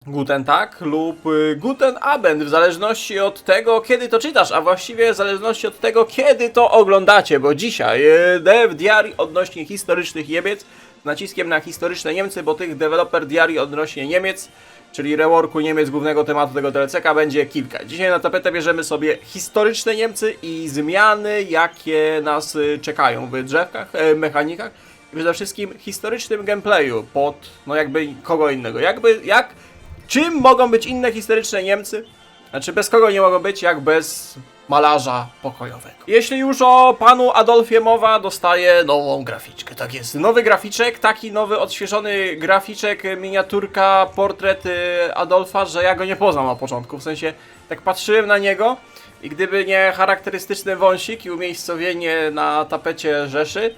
Guten Tag lub Guten Abend, w zależności od tego, kiedy to czytasz, a właściwie w zależności od tego, kiedy to oglądacie, bo dzisiaj Dev Diary odnośnie historycznych Niemiec, z naciskiem na historyczne Niemcy, bo tych Developer Diary odnośnie Niemiec, czyli reworku Niemiec, głównego tematu tego DLC-ka, będzie kilka. Dzisiaj na tapetę bierzemy sobie historyczne Niemcy i zmiany, jakie nas czekają w drzewkach, mechanikach i przede wszystkim historycznym gameplayu pod, no jakby kogo innego. Czym mogą być inne historyczne Niemcy? Znaczy bez kogo nie mogą być, jak bez malarza pokojowego. Jeśli już o panu Adolfie mowa, dostaje nową graficzkę. Tak jest, nowy graficzek, taki nowy, odświeżony graficzek, miniaturka, portret Adolfa, że ja go nie poznam na początku. W sensie, tak patrzyłem na niego i gdyby nie charakterystyczny wąsik i umiejscowienie na tapecie Rzeszy,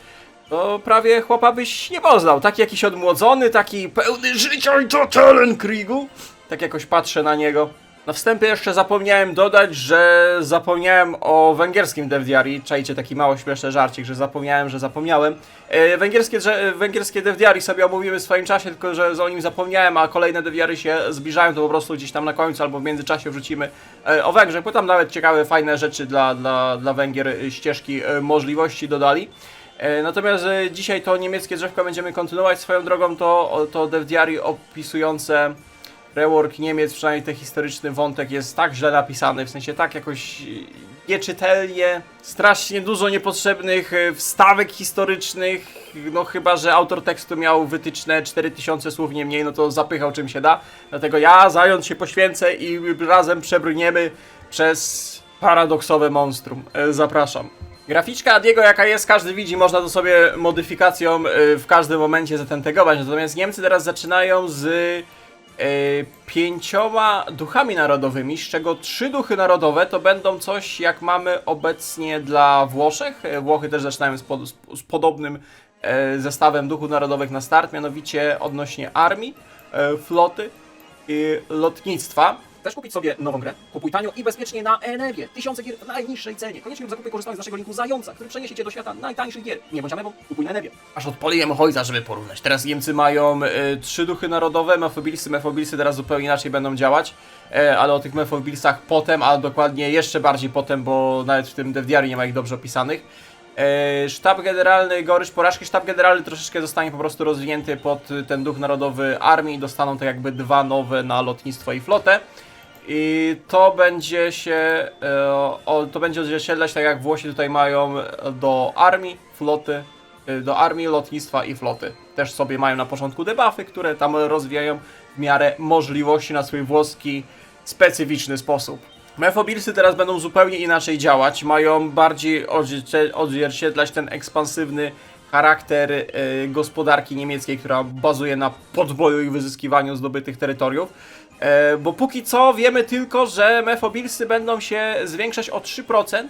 to prawie chłopa byś nie poznał. Taki jakiś odmłodzony, taki pełny życia i totalny krigu. Tak jakoś patrzę na niego. Na wstępie jeszcze zapomniałem dodać, że zapomniałem o węgierskim Dev Diary. Czajcie, taki mało śmieszny żarcik, że zapomniałem. Węgierskie Dev Diary sobie omówimy w swoim czasie, tylko że o nim zapomniałem, a kolejne Dev Diary się zbliżają, to po prostu gdzieś tam na końcu albo w międzyczasie wrzucimy o Węgrzech, bo tam nawet ciekawe, fajne rzeczy dla Węgier, ścieżki, możliwości dodali. Natomiast dzisiaj to niemieckie drzewko będziemy kontynuować. Swoją drogą to Dev Diary opisujące rework Niemiec, przynajmniej ten historyczny wątek jest tak źle napisany, w sensie tak jakoś nieczytelnie, strasznie dużo niepotrzebnych wstawek historycznych, no chyba że autor tekstu miał wytyczne 4000 słów, nie mniej, no to zapychał czym się da. Dlatego ja zająć się poświęcę i razem przebrniemy przez paradoksowe monstrum. Zapraszam. Graficzka Adiego jaka jest, każdy widzi, można to sobie modyfikacją w każdym momencie zatentegować, natomiast Niemcy teraz zaczynają z 5 duchami narodowymi, z czego 3 duchy narodowe to będą coś jak mamy obecnie dla Włoszech. Włochy też zaczynają z podobnym zestawem duchów narodowych na start, mianowicie odnośnie armii, floty i lotnictwa. Chcesz kupić sobie nową grę? Kupuj tanio i bezpiecznie na Enewie. 1000 gier w najniższej cenie. Koniecznie lub zakupy korzystając z naszego linku Zająca, który przeniesie Cię do świata najtańszych gier. Nie bądź amebą, kupuj na Enewie. Aż odpaliłem Hojza, żeby porównać. Teraz Niemcy mają 3 duchy narodowe, Mefobilsy teraz zupełnie inaczej będą działać. Ale o tych Mefobilsach potem, a dokładnie jeszcze bardziej potem, bo nawet w tym Dev Diary nie ma ich dobrze opisanych. Sztab generalny, goryż porażki. Sztab generalny troszeczkę zostanie po prostu rozwinięty pod ten duch narodowy armii. Dostaną to jakby 2 nowe na lotnictwo i flotę. I to będzie się odzwierciedlać tak jak Włosi tutaj mają do armii, floty, do armii, lotnictwa i floty. Też sobie mają na początku debuffy, które tam rozwijają w miarę możliwości na swój włoski specyficzny sposób. Mefobilsy teraz będą zupełnie inaczej działać, mają bardziej odzwierciedlać ten ekspansywny charakter gospodarki niemieckiej, która bazuje na podboju i wyzyskiwaniu zdobytych terytoriów. Bo póki co wiemy tylko, że Mefobilsy będą się zwiększać o 3%.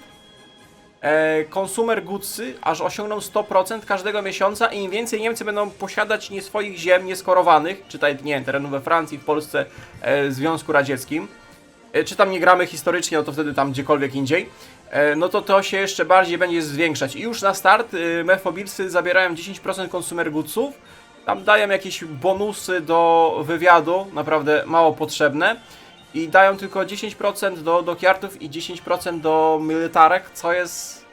Consumer goodsy aż osiągną 100% każdego miesiąca i im więcej Niemcy będą posiadać nie swoich ziem nieskorowanych, czytaj, nie wiem, terenów we Francji, w Polsce, Związku Radzieckim, czy tam nie gramy historycznie, no to wtedy tam gdziekolwiek indziej, no to się jeszcze bardziej będzie zwiększać. I już na start Mefobilsy zabierają 10% consumer goodsów, tam dają jakieś bonusy do wywiadu, naprawdę mało potrzebne. I dają tylko 10% do dockyardów i 10% do militarek, co jest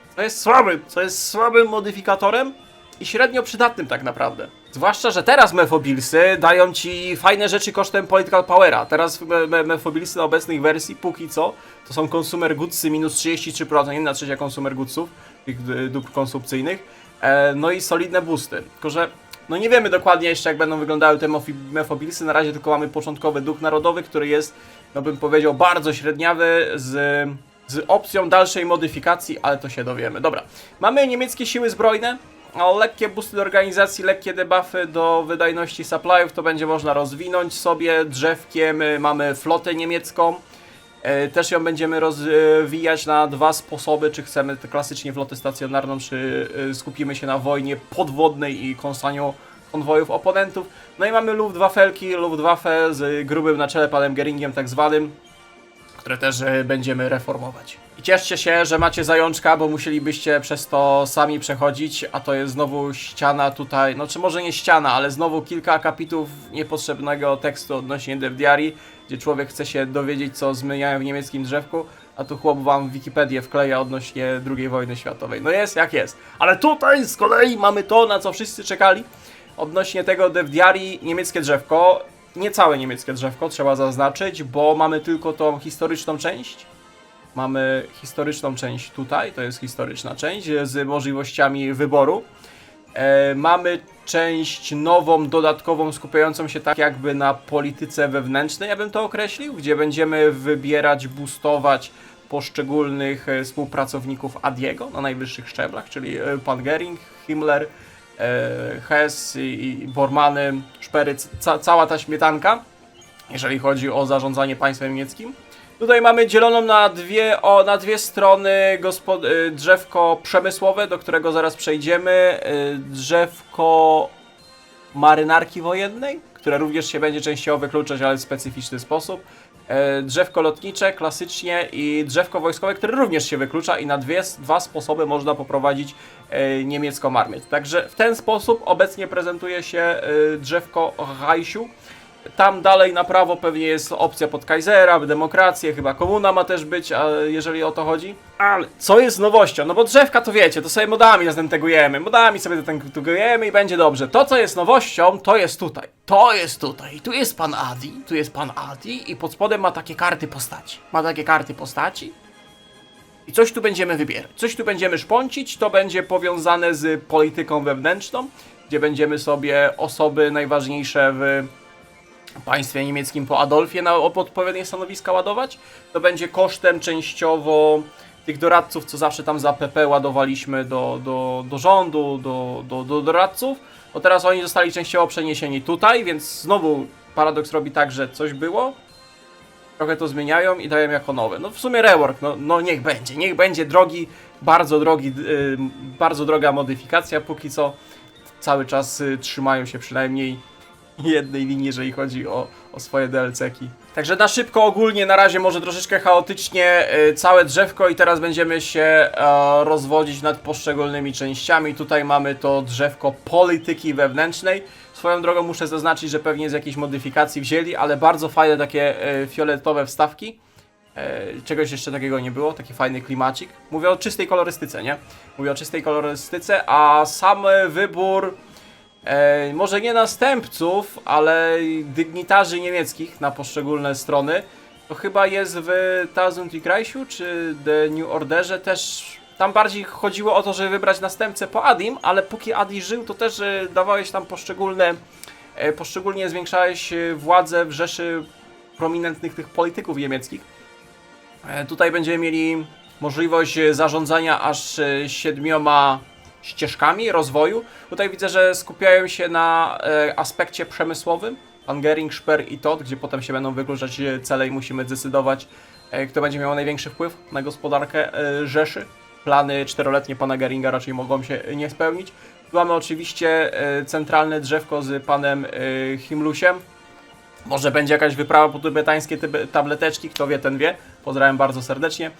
słabym modyfikatorem i średnio przydatnym tak naprawdę. Zwłaszcza, że teraz Mefobilsy dają ci fajne rzeczy kosztem political powera. Teraz Mefobilsy na obecnych wersji, póki co, to są consumer goodsy minus 33%, 1/3 consumer goodsów, tych dóbr konsumpcyjnych, no i solidne boosty. Tylko że no nie wiemy dokładnie jeszcze jak będą wyglądały te Mefobilsy, na razie tylko mamy początkowy duch narodowy, który jest, no bym powiedział, bardzo średniawy z opcją dalszej modyfikacji, ale to się dowiemy. Dobra, mamy niemieckie siły zbrojne, lekkie boosty do organizacji, lekkie debuffy do wydajności supplyów, to będzie można rozwinąć sobie drzewkiem. Mamy flotę niemiecką, też ją będziemy rozwijać na 2 sposoby, czy chcemy klasycznie flotę stacjonarną, czy skupimy się na wojnie podwodnej i kąsaniu konwojów oponentów. No i mamy Luftwaffe z grubym na czele panem Geringiem tak zwanym, które też będziemy reformować. I cieszcie się, że macie zajączka, bo musielibyście przez to sami przechodzić, a to jest znowu ściana tutaj, no czy może nie ściana, ale znowu kilka akapitów niepotrzebnego tekstu odnośnie Dev Diary, gdzie człowiek chce się dowiedzieć, co zmieniają w niemieckim drzewku, a tu chłop wam Wikipedię wkleja odnośnie II wojny światowej. No jest jak jest. Ale tutaj z kolei mamy to, na co wszyscy czekali, odnośnie tego Dev Diary, niemieckie drzewko. Nie całe niemieckie drzewko, trzeba zaznaczyć, bo mamy tylko tą historyczną część. Mamy historyczną część tutaj, to jest historyczna część z możliwościami wyboru. Mamy część nową, dodatkową, skupiającą się tak jakby na polityce wewnętrznej, ja bym to określił, gdzie będziemy wybierać, boostować poszczególnych współpracowników Adiego na najwyższych szczeblach, czyli pan Göring, Himmler, Hess i Bormanny, Szpery, cała ta śmietanka, jeżeli chodzi o zarządzanie państwem niemieckim. Tutaj mamy dzieloną na dwie strony drzewko przemysłowe, do którego zaraz przejdziemy, drzewko marynarki wojennej, które również się będzie częściowo wykluczać, ale w specyficzny sposób, drzewko lotnicze klasycznie i drzewko wojskowe, które również się wyklucza i na dwa sposoby można poprowadzić niemiecką armię. Także w ten sposób obecnie prezentuje się drzewko Reichu. Tam dalej na prawo pewnie jest opcja pod Kaisera, demokrację, chyba komuna ma też być, jeżeli o to chodzi. Ale co jest nowością? No bo drzewka to wiecie, to sobie modami zatentegujemy, i będzie dobrze. To co jest nowością, to jest tutaj. To jest tutaj. Tu jest pan Adi i pod spodem ma takie karty postaci. I coś tu będziemy wybierać, coś tu będziemy szponcić, to będzie powiązane z polityką wewnętrzną, gdzie będziemy sobie osoby najważniejsze w państwie niemieckim po Adolfie na odpowiednie stanowiska ładować. To będzie kosztem częściowo tych doradców, co zawsze tam za PP ładowaliśmy do rządu, do doradców. No teraz oni zostali częściowo przeniesieni tutaj, więc znowu paradoks robi tak, że coś było, trochę to zmieniają i dają jako nowe. No w sumie rework, no niech będzie drogi, bardzo droga modyfikacja, póki co cały czas trzymają się przynajmniej jednej linii, jeżeli chodzi o swoje DLC-ki. Także na szybko ogólnie, na razie może troszeczkę chaotycznie całe drzewko i teraz będziemy się rozwodzić nad poszczególnymi częściami. Tutaj mamy to drzewko polityki wewnętrznej. Swoją drogą muszę zaznaczyć, że pewnie z jakiejś modyfikacji wzięli, ale bardzo fajne takie fioletowe wstawki. Czegoś jeszcze takiego nie było, taki fajny klimacik. Mówię o czystej kolorystyce, nie? Mówię o czystej kolorystyce, a sam wybór może nie następców, ale dygnitarzy niemieckich na poszczególne strony, to chyba jest w Tausend i Reichu czy The New Orderze też. Tam bardziej chodziło o to, żeby wybrać następcę po Adim, ale póki Adi żył, to też dawałeś tam poszczególnie zwiększałeś władzę w rzeszy prominentnych tych polityków niemieckich. Tutaj będziemy mieli możliwość zarządzania aż 7 ścieżkami rozwoju. Tutaj widzę, że skupiają się na aspekcie przemysłowym. Pan Göring, Speer i Todt, gdzie potem się będą wykluczać cele i musimy zdecydować, kto będzie miał największy wpływ na gospodarkę Rzeszy. Plany 4-letnie pana Göringa raczej mogą się nie spełnić. Tu mamy oczywiście centralne drzewko z panem Himmlusiem. Może będzie jakaś wyprawa po tybetańskie tableteczki, kto wie, ten wie. Pozdrawiam bardzo serdecznie.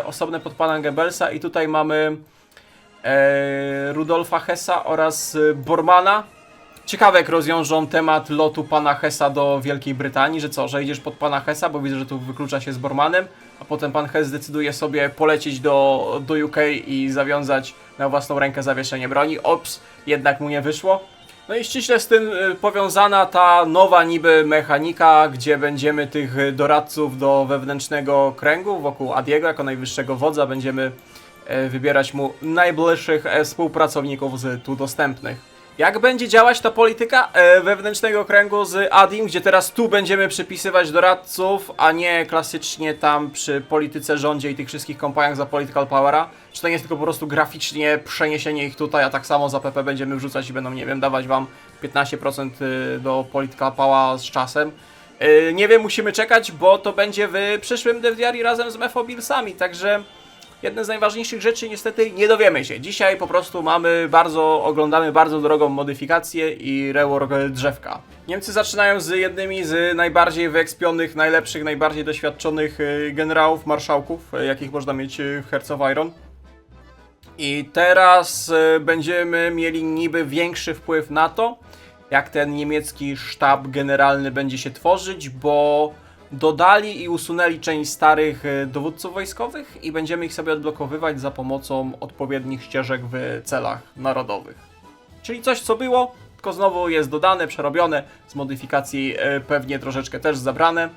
Osobne pod pana Goebbelsa i tutaj mamy Rudolfa Hessa oraz Bormana. Ciekawe, jak rozwiążą temat lotu pana Hessa do Wielkiej Brytanii, że co, że idziesz pod pana Hessa, bo widzę, że tu wyklucza się z Bormanem, a potem pan Hess decyduje sobie polecieć do UK i zawiązać na własną rękę zawieszenie broni. Ops, jednak mu nie wyszło. No i ściśle z tym powiązana ta nowa niby mechanika, gdzie będziemy tych doradców do wewnętrznego kręgu wokół Adiego jako najwyższego wodza będziemy wybierać mu najbliższych współpracowników z tu dostępnych. Jak będzie działać ta polityka wewnętrznego kręgu z Adim, gdzie teraz tu będziemy przypisywać doradców, a nie klasycznie tam przy polityce, rządzie i tych wszystkich kompaniach za political powera? Czy to nie jest tylko po prostu graficznie przeniesienie ich tutaj, a tak samo za PP będziemy wrzucać i będą, nie wiem, dawać wam 15% do political power z czasem? Nie wiem, musimy czekać, bo to będzie w przyszłym Dev Diary razem z Mephobillsami, także jedne z najważniejszych rzeczy niestety nie dowiemy się. Dzisiaj po prostu oglądamy bardzo drogą modyfikację i rework drzewka. Niemcy zaczynają z jednymi z najbardziej wyekspionych, najlepszych, najbardziej doświadczonych generałów, marszałków, jakich można mieć w Hearts of Iron. I teraz będziemy mieli niby większy wpływ na to, jak ten niemiecki sztab generalny będzie się tworzyć, bo dodali i usunęli część starych dowódców wojskowych i będziemy ich sobie odblokowywać za pomocą odpowiednich ścieżek w celach narodowych. Czyli coś, co było, tylko znowu jest dodane, przerobione, z modyfikacji pewnie troszeczkę też zabrane.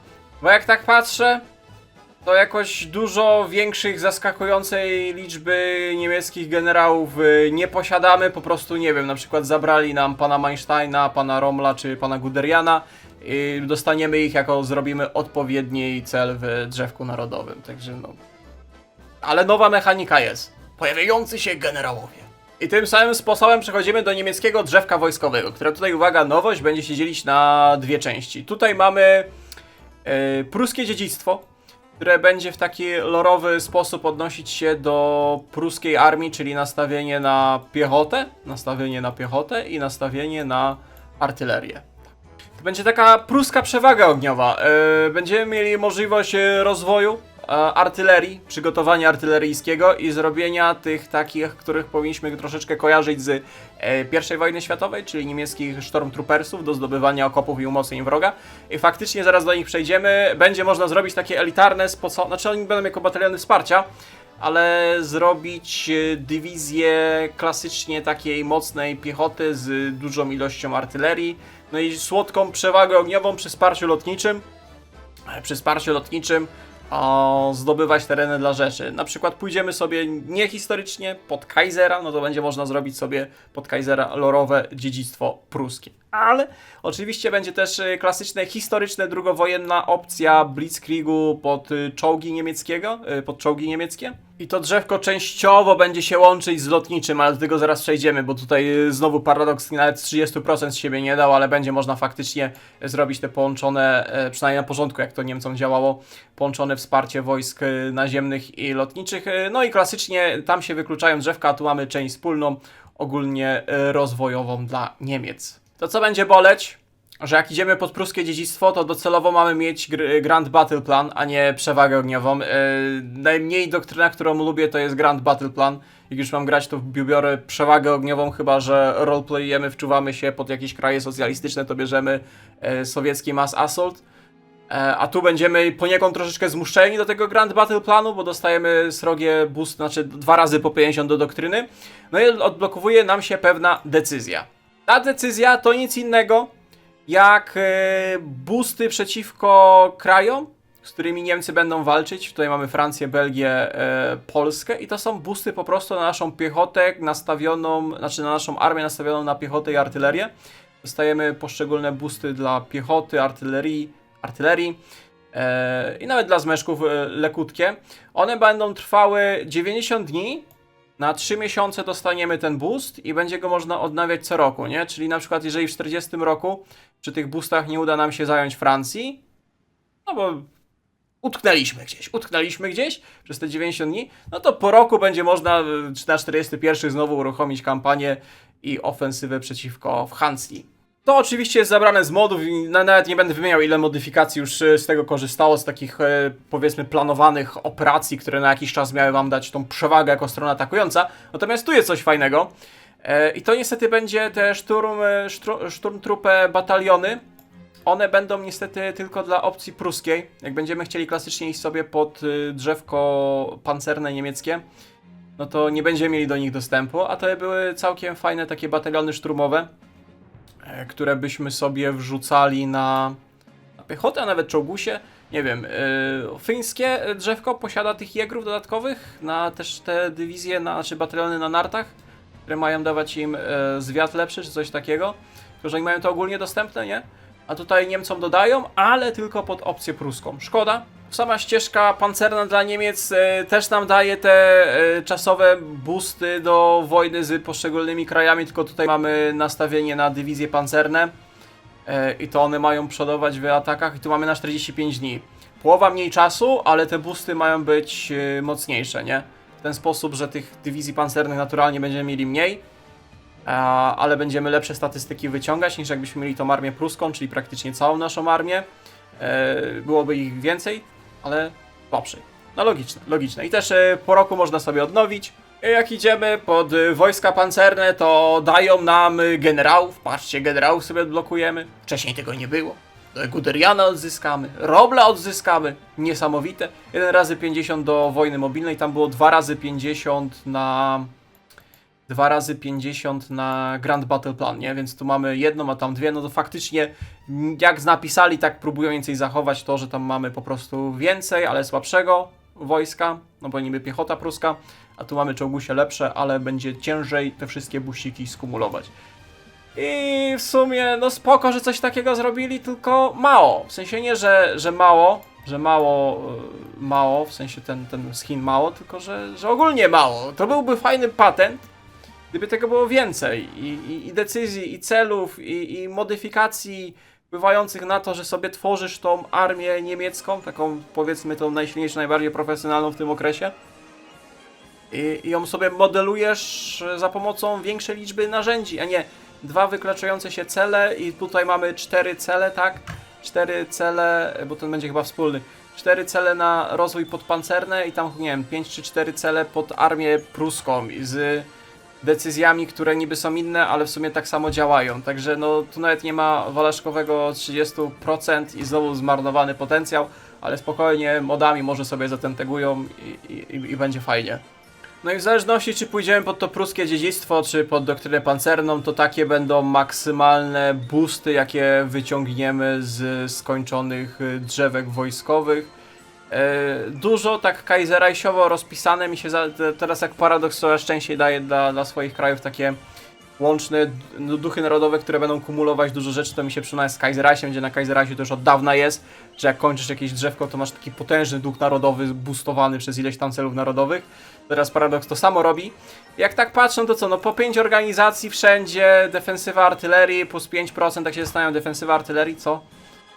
Bo jak tak patrzę, to jakoś dużo większych, zaskakującej liczby niemieckich generałów nie posiadamy, po prostu nie wiem, na przykład zabrali nam pana Mansteina, pana Rommela czy pana Guderiana i dostaniemy ich jako zrobimy odpowiedni cel w drzewku narodowym, także no. Ale nowa mechanika jest. Pojawiający się generałowie. I tym samym sposobem przechodzimy do niemieckiego drzewka wojskowego, które tutaj, uwaga, nowość, będzie się dzielić na dwie części. Tutaj mamy pruskie dziedzictwo, które będzie w taki lorowy sposób odnosić się do pruskiej armii, czyli nastawienie na piechotę i nastawienie na artylerię. To będzie taka pruska przewaga ogniowa. Będziemy mieli możliwość rozwoju artylerii, przygotowania artyleryjskiego i zrobienia tych takich, których powinniśmy troszeczkę kojarzyć z I wojny światowej, czyli niemieckich Stormtroopersów do zdobywania okopów i umocnień wroga. I faktycznie zaraz do nich przejdziemy. Będzie można zrobić takie elitarne, znaczy oni będą jako bataliony wsparcia, ale zrobić dywizję klasycznie takiej mocnej piechoty z dużą ilością artylerii, no i słodką przewagę ogniową przy wsparciu lotniczym. Zdobywać tereny dla rzeczy. Na przykład pójdziemy sobie niehistorycznie pod Kaisera, no to będzie można zrobić sobie pod Kaisera lorowe dziedzictwo pruskie. Ale oczywiście będzie też klasyczne, historyczne, drugowojenna opcja Blitzkriegu pod czołgi niemieckie. I to drzewko częściowo będzie się łączyć z lotniczym, ale do tego zaraz przejdziemy, bo tutaj znowu paradoks nawet 30% z siebie nie dał, ale będzie można faktycznie zrobić te połączone, przynajmniej na początku, jak to Niemcom działało, połączone wsparcie wojsk naziemnych i lotniczych. No i klasycznie tam się wykluczają drzewka, a tu mamy część wspólną, ogólnie rozwojową dla Niemiec. To co będzie boleć? Że jak idziemy pod pruskie dziedzictwo, to docelowo mamy mieć Grand Battle Plan, a nie przewagę ogniową. Najmniej doktryna, którą lubię, to jest Grand Battle Plan. Jak już mam grać, to biorę przewagę ogniową, chyba że roleplayujemy, wczuwamy się pod jakieś kraje socjalistyczne, to bierzemy sowiecki Mass Assault. A tu będziemy poniekąd troszeczkę zmuszeni do tego Grand Battle Planu, bo dostajemy srogie boost, znaczy 2 razy po 50 do doktryny. No i odblokowuje nam się pewna decyzja. Ta decyzja to nic innego jak boosty przeciwko krajom, z którymi Niemcy będą walczyć. Tutaj mamy Francję, Belgię, Polskę i to są boosty po prostu na naszą piechotę nastawioną, znaczy na naszą armię nastawioną na piechotę i artylerię. Dostajemy poszczególne boosty dla piechoty, artylerii i nawet dla zmeszków lekutkie. One będą trwały 90 dni. Na 3 miesiące dostaniemy ten boost i będzie go można odnawiać co roku, nie? Czyli na przykład jeżeli w 40 roku przy tych boostach nie uda nam się zająć Francji, no bo utknęliśmy gdzieś przez te 90 dni, no to po roku będzie można na 41 znowu uruchomić kampanię i ofensywę przeciwko Francji. To oczywiście jest zabrane z modów i nawet nie będę wymieniał, ile modyfikacji już z tego korzystało, z takich powiedzmy planowanych operacji, które na jakiś czas miały wam dać tą przewagę jako strona atakująca. Natomiast tu jest coś fajnego i to niestety będzie te Sturmtruppe bataliony. One będą niestety tylko dla opcji pruskiej. Jak będziemy chcieli klasycznie iść sobie pod drzewko pancerne niemieckie, no to nie będziemy mieli do nich dostępu, a to były całkiem fajne takie bataliony szturmowe, które byśmy sobie wrzucali na piechotę, a nawet czołgusie. Nie wiem, fińskie drzewko posiada tych jegrów dodatkowych na też te dywizje, znaczy bataliony na nartach, które mają dawać im zwiat lepszy, czy coś takiego. Tylko że oni mają to ogólnie dostępne, nie? A tutaj Niemcom dodają, ale tylko pod opcję pruską. Szkoda. Sama ścieżka pancerna dla Niemiec też nam daje te czasowe boosty do wojny z poszczególnymi krajami, tylko tutaj mamy nastawienie na dywizje pancerne i to one mają przodować w atakach i tu mamy na 45 dni. Połowa mniej czasu, ale te boosty mają być mocniejsze, nie? w ten sposób, że tych dywizji pancernych naturalnie będziemy mieli mniej, ale będziemy lepsze statystyki wyciągać niż jakbyśmy mieli tą armię pruską, czyli praktycznie całą naszą armię. Byłoby ich więcej, ale słabszej. No logiczne. I też po roku można sobie odnowić. Jak idziemy pod wojska pancerne, to dają nam generałów. Patrzcie, generałów sobie odblokujemy. Wcześniej tego nie było. Guderiana odzyskamy, Robla odzyskamy. Niesamowite. 1 razy 50 do wojny mobilnej. Tam było 2 razy 50 na... 2 razy 50 na Grand Battle Plan, nie? Więc tu mamy jedną, a tam dwie. No to faktycznie, jak napisali, tak próbują więcej zachować to, że tam mamy po prostu więcej, ale słabszego wojska. No bo niby piechota pruska, a tu mamy czołgusie lepsze, ale będzie ciężej te wszystkie buściki skumulować. I w sumie, no spoko, że coś takiego zrobili, tylko mało. W sensie nie, że mało, w sensie ten skin mało, tylko że ogólnie mało. To byłby fajny patent, gdyby tego było więcej. I decyzji, i celów, i modyfikacji wpływających na to, że sobie tworzysz tą armię niemiecką, taką powiedzmy tą najsilniejszą, najbardziej profesjonalną w tym okresie. I ją sobie modelujesz za pomocą większej liczby narzędzi, a nie 2 wykluczające się cele i tutaj mamy 4 cele, tak? 4 cele, bo ten będzie chyba wspólny. 4 cele na rozwój podpancerne i tam, nie wiem, 5 czy 4 cele pod armię pruską z decyzjami, które niby są inne, ale w sumie tak samo działają. Także no tu nawet nie ma Waleszkowego 30% i znowu zmarnowany potencjał, ale spokojnie modami może sobie zatentegują i będzie fajnie. No i w zależności czy pójdziemy pod to pruskie dziedzictwo, czy pod doktrynę pancerną, to takie będą maksymalne boosty, jakie wyciągniemy z skończonych drzewek wojskowych. Dużo tak kaiserreichowo rozpisane mi się teraz jak paradoks coraz częściej daje dla swoich krajów takie łączne duchy narodowe, które będą kumulować dużo rzeczy. To mi się przypomina z Kaiserreichem, gdzie na Kaiserreichu to już od dawna jest, że jak kończysz jakieś drzewko, to masz taki potężny duch narodowy boostowany przez ileś tam celów narodowych. Teraz paradoks to samo robi. Jak tak patrzą, to co? No po 5 organizacji wszędzie, defensywa artylerii plus 5%, tak się zastanawiam, defensywa artylerii, co?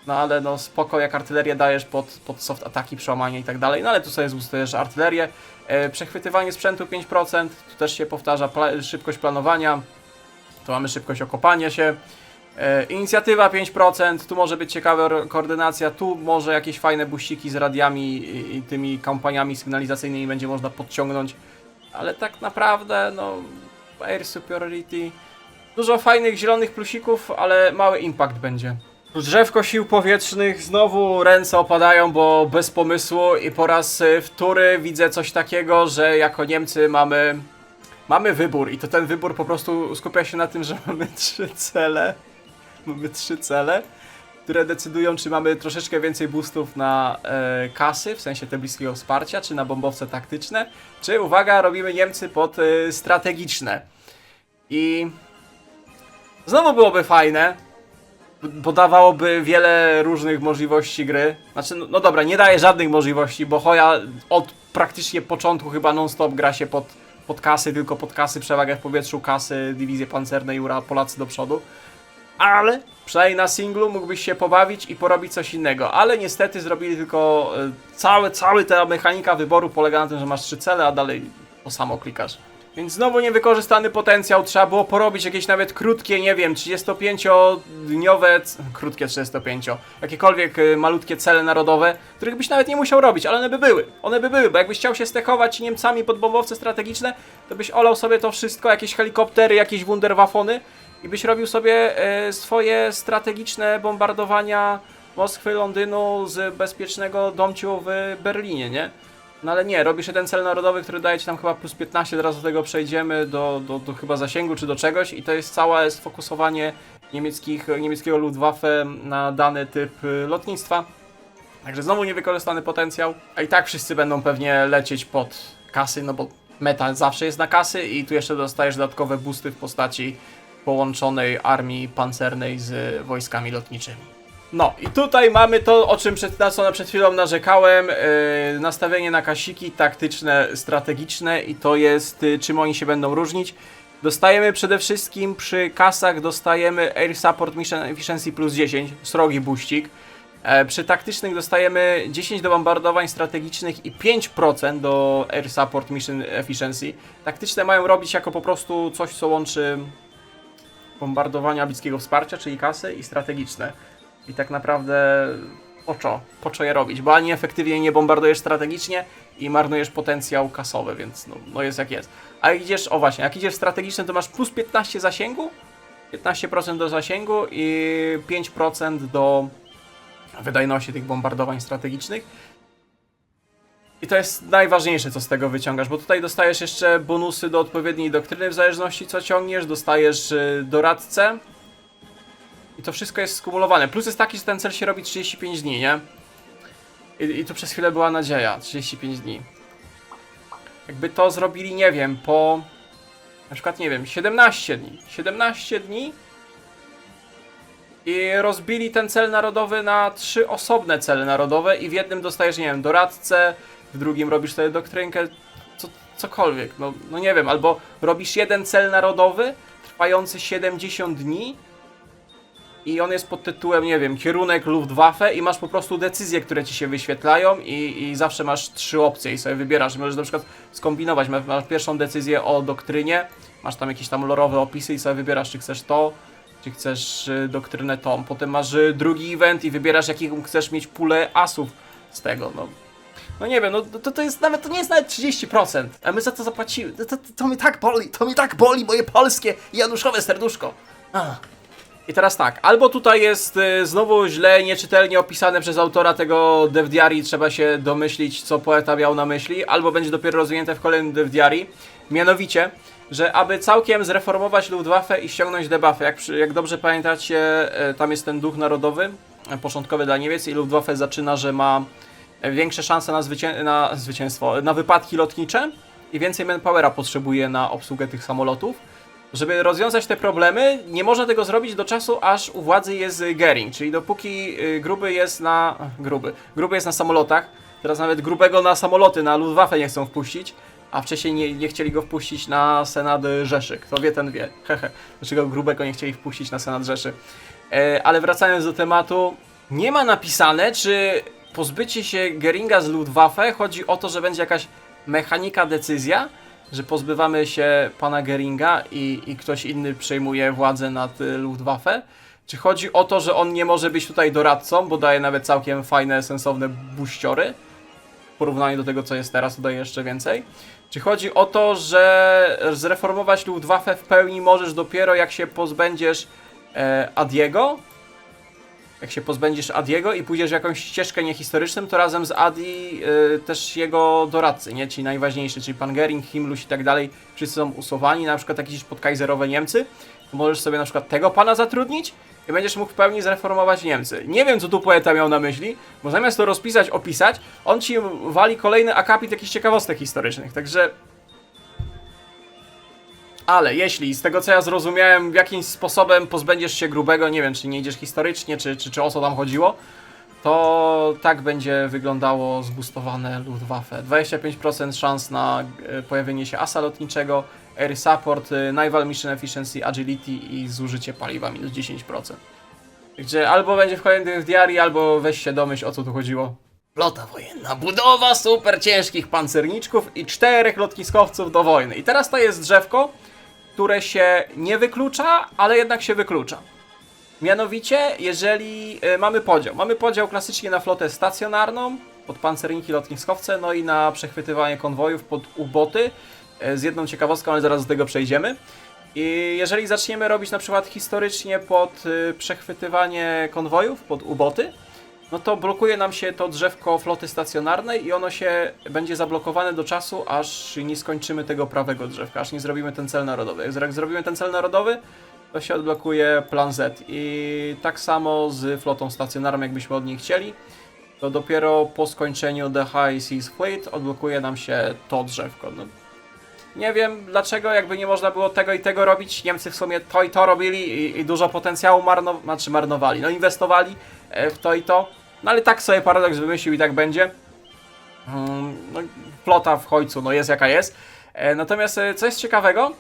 No ale no spoko, jak artylerię dajesz pod soft ataki, przełamanie i tak dalej, no ale tu sobie zbustujesz artylerię. Przechwytywanie sprzętu 5%, tu też się powtarza szybkość planowania, tu mamy szybkość okopania się. Inicjatywa 5%, tu może być ciekawa koordynacja, tu może jakieś fajne buściki z radiami i tymi kampaniami sygnalizacyjnymi będzie można podciągnąć, ale tak naprawdę no Air Superiority, dużo fajnych zielonych plusików, ale mały impact będzie. Drzewko sił powietrznych, znowu ręce opadają, bo bez pomysłu i po raz wtóry widzę coś takiego, że jako Niemcy mamy wybór i to ten wybór po prostu skupia się na tym, że mamy 3 cele. Mamy 3 cele, które decydują, czy mamy troszeczkę więcej boostów na kasy, w sensie te bliskiego wsparcia, czy na bombowce taktyczne, czy, uwaga, robimy Niemcy pod strategiczne. I znowu byłoby fajne, bo dawałoby wiele różnych możliwości gry. Znaczy, no dobra, nie daje żadnych możliwości, bo Hoja od praktycznie początku chyba non-stop gra się pod kasy, tylko pod kasy, przewagę w powietrzu, kasy, dywizje pancerne i Polacy do przodu. Ale przynajmniej na singlu mógłbyś się pobawić i porobić coś innego. Ale niestety zrobili tylko cały ta mechanika wyboru polega na tym, że masz 3 cele, a dalej to samo klikasz. Więc znowu niewykorzystany potencjał, trzeba było porobić jakieś nawet krótkie, nie wiem, 35-dniowe, krótkie 35, jakiekolwiek malutkie cele narodowe, których byś nawet nie musiał robić, ale one by były, bo jakbyś chciał się stechować Niemcami pod bombowce strategiczne, to byś olał sobie to wszystko, jakieś helikoptery, jakieś wunderwaffony i byś robił sobie swoje strategiczne bombardowania Moskwy, Londynu z bezpiecznego domciu w Berlinie, nie? No ale nie, robisz jeden cel narodowy, który daje ci tam chyba plus 15, zaraz do tego przejdziemy, do chyba zasięgu czy do czegoś i to jest całe sfokusowanie niemieckiego Luftwaffe na dany typ lotnictwa. Także znowu niewykorzystany potencjał, a i tak wszyscy będą pewnie lecieć pod kasy, no bo meta zawsze jest na kasy i tu jeszcze dostajesz dodatkowe boosty w postaci połączonej armii pancernej z wojskami lotniczymi. No i tutaj mamy to, na co przed chwilą narzekałem, nastawienie na kasiki taktyczne, strategiczne i to jest, czym oni się będą różnić. Dostajemy przede wszystkim przy kasach, dostajemy Air Support Mission Efficiency plus 10, srogi buścik. Przy taktycznych dostajemy 10 do bombardowań strategicznych i 5% do Air Support Mission Efficiency. Taktyczne mają robić jako po prostu coś, co łączy bombardowania bliskiego wsparcia, czyli kasy, i strategiczne. I tak naprawdę po co je robić? Bo ani efektywnie nie bombardujesz strategicznie i marnujesz potencjał kasowy, więc no jest jak jest. A jak idziesz, o właśnie, jak idziesz strategiczny, to masz plus 15 zasięgu, 15% do zasięgu i 5% do wydajności tych bombardowań strategicznych. I to jest najważniejsze, co z tego wyciągasz, bo tutaj dostajesz jeszcze bonusy do odpowiedniej doktryny, w zależności co ciągniesz, dostajesz doradcę. I to wszystko jest skumulowane. Plus jest taki, że ten cel się robi 35 dni, nie? I tu przez chwilę była nadzieja, 35 dni. Jakby to zrobili, nie wiem, po... Na przykład, nie wiem, 17 dni. 17 dni i rozbili ten cel narodowy na 3 osobne cele narodowe i w jednym dostajesz, nie wiem, doradcę, w drugim robisz sobie doktrynkę, cokolwiek, no nie wiem, albo robisz jeden cel narodowy trwający 70 dni i on jest pod tytułem, nie wiem, kierunek Luftwaffe i masz po prostu decyzje, które ci się wyświetlają i zawsze masz 3 opcje i sobie wybierasz. Możesz na przykład skombinować, masz pierwszą decyzję o doktrynie, masz tam jakieś tam lorowe opisy i sobie wybierasz, czy chcesz to, czy chcesz doktrynę tą. Potem masz drugi event i wybierasz, jaką chcesz mieć pulę asów z tego, no nie wiem, to jest nawet, to nie jest nawet 30%, a my za to zapłacimy. To mnie tak boli, moje polskie januszowe serduszko. I teraz tak, albo tutaj jest znowu źle, nieczytelnie opisane przez autora tego Dev Diary, trzeba się domyślić, co poeta miał na myśli, albo będzie dopiero rozwinięte w kolejnym Dev Diary, mianowicie, że aby całkiem zreformować Luftwaffe i ściągnąć debuffy, jak dobrze pamiętacie, tam jest ten duch narodowy, początkowy dla Niemiec i Luftwaffe zaczyna, że ma większe szanse na zwycięstwo, na wypadki lotnicze i więcej manpowera potrzebuje na obsługę tych samolotów. Żeby rozwiązać te problemy, nie można tego zrobić do czasu, aż u władzy jest Göring, czyli dopóki gruby jest na samolotach, teraz nawet grubego na samoloty, na Luftwaffe nie chcą wpuścić, a wcześniej nie chcieli go wpuścić na Senat Rzeszy. Kto wie, ten wie. Hehe. Dlaczego grubego nie chcieli wpuścić na Senat Rzeszy. Ale wracając do tematu, nie ma napisane, czy pozbycie się Göringa z Luftwaffe chodzi o to, że będzie jakaś mechanika, decyzja, że pozbywamy się pana Göringa i ktoś inny przejmuje władzę nad Luftwaffe? Czy chodzi o to, że on nie może być tutaj doradcą, bo daje nawet całkiem fajne, sensowne buściory? W porównaniu do tego, co jest teraz, to daje jeszcze więcej. Czy chodzi o to, że zreformować Luftwaffe w pełni możesz dopiero jak się pozbędziesz Adiego? Jak się pozbędziesz Adiego i pójdziesz w jakąś ścieżkę niehistoryczną, to razem z Adi też jego doradcy, nie? Ci najważniejsi, czyli pan Göring, Himmluś i tak dalej, wszyscy są usuwani, na przykład jakieś podkaiserowe Niemcy, to możesz sobie na przykład tego pana zatrudnić i będziesz mógł w pełni zreformować Niemcy. Nie wiem, co tu poeta miał na myśli, bo zamiast to rozpisać, opisać, on ci wali kolejny akapit jakichś ciekawostek historycznych, także... Ale jeśli, z tego co ja zrozumiałem, w jakimś sposobem pozbędziesz się grubego, nie wiem, czy nie idziesz historycznie, czy o co tam chodziło, to tak będzie wyglądało zboostowane Luftwaffe. 25% szans na pojawienie się asa lotniczego, Air Support, Naval Mission Efficiency, Agility i zużycie paliwa minus 10%. Gdzie albo będzie w kolejnym diarii, albo weź się domyśl, o co tu chodziło. Flota wojenna, budowa super ciężkich pancerniczków i 4 lotniskowców do wojny. I teraz to jest drzewko, które się nie wyklucza, ale jednak się wyklucza. Mianowicie, jeżeli mamy podział klasycznie na flotę stacjonarną, pod pancerniki, lotniskowce, no i na przechwytywanie konwojów pod U-boty, z jedną ciekawostką, ale zaraz do tego przejdziemy. I jeżeli zaczniemy robić na przykład historycznie pod przechwytywanie konwojów, pod U-boty, no to blokuje nam się to drzewko floty stacjonarnej i ono się będzie zablokowane do czasu, aż nie skończymy tego prawego drzewka, aż nie zrobimy ten cel narodowy. Jak zrobimy ten cel narodowy, to się odblokuje plan Z. I tak samo z flotą stacjonarną, jakbyśmy od niej chcieli, to dopiero po skończeniu The High Seas Fleet odblokuje nam się to drzewko. No, nie wiem dlaczego, jakby nie można było tego i tego robić. Niemcy w sumie to i to robili i dużo potencjału marnowali. No inwestowali w to i to. No ale tak sobie Paradox wymyślił i tak będzie. No, flota w końcu no jest jaka jest. Natomiast co jest ciekawego,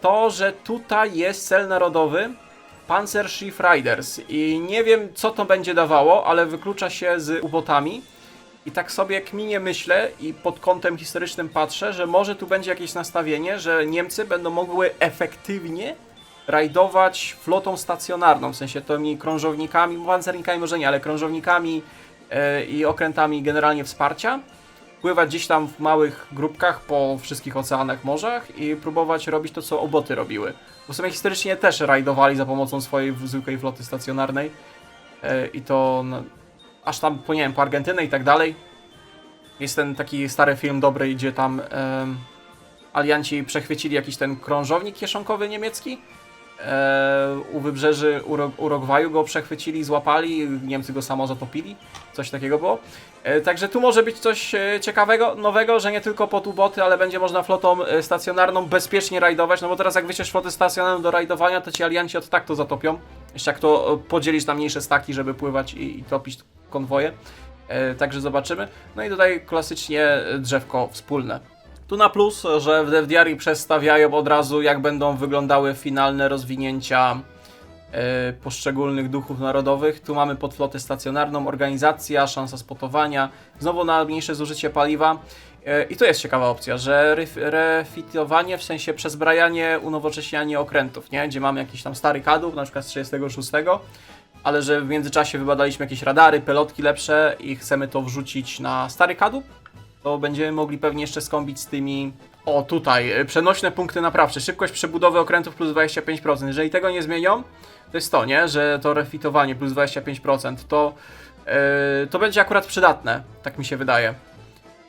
to że tutaj jest cel narodowy Panzerschiff Riders i nie wiem, co to będzie dawało, ale wyklucza się z U-botami. I tak sobie kminie myślę i pod kątem historycznym patrzę, że może tu będzie jakieś nastawienie, że Niemcy będą mogły efektywnie rajdować flotą stacjonarną, w sensie tymi krążownikami, pancernikami może nie, ale krążownikami i okrętami generalnie wsparcia, pływać gdzieś tam w małych grupkach po wszystkich oceanach, morzach i próbować robić to, co oboty robiły. Bo w sumie historycznie też rajdowali za pomocą swojej zwykłej floty stacjonarnej i to no, aż tam, nie wiem, po Argentynę i tak dalej. Jest ten taki stary film dobry, gdzie tam alianci przechwycili jakiś ten krążownik kieszonkowy niemiecki. U wybrzeży Urugwaju go przechwycili, złapali, Niemcy go samo zatopili, coś takiego było. Także tu może być coś ciekawego, nowego, że nie tylko pod U-boty, ale będzie można flotą stacjonarną bezpiecznie rajdować, no bo teraz jak wyślesz flotę stacjonarną do rajdowania, to ci alianci od tak to zatopią. Jeszcze jak to podzielisz na mniejsze staki, żeby pływać i topić konwoje. Także zobaczymy. No i tutaj klasycznie drzewko wspólne. Tu na plus, że w DevDiary przedstawiają od razu, jak będą wyglądały finalne rozwinięcia poszczególnych duchów narodowych. Tu mamy podflotę stacjonarną, organizacja, szansa spotowania, znowu na mniejsze zużycie paliwa. I to jest ciekawa opcja, że refitowanie, w sensie przezbrajanie, unowocześnianie okrętów, nie? Gdzie mamy jakiś tam stary kadłub, na przykład z 36, ale że w międzyczasie wybadaliśmy jakieś radary, pelotki lepsze i chcemy to wrzucić na stary kadłub, to będziemy mogli pewnie jeszcze skąpić z tymi... O, tutaj, przenośne punkty naprawcze, szybkość przebudowy okrętów plus 25%. Jeżeli tego nie zmienią, to jest to, nie? Że to refitowanie plus 25%, to będzie akurat przydatne, tak mi się wydaje.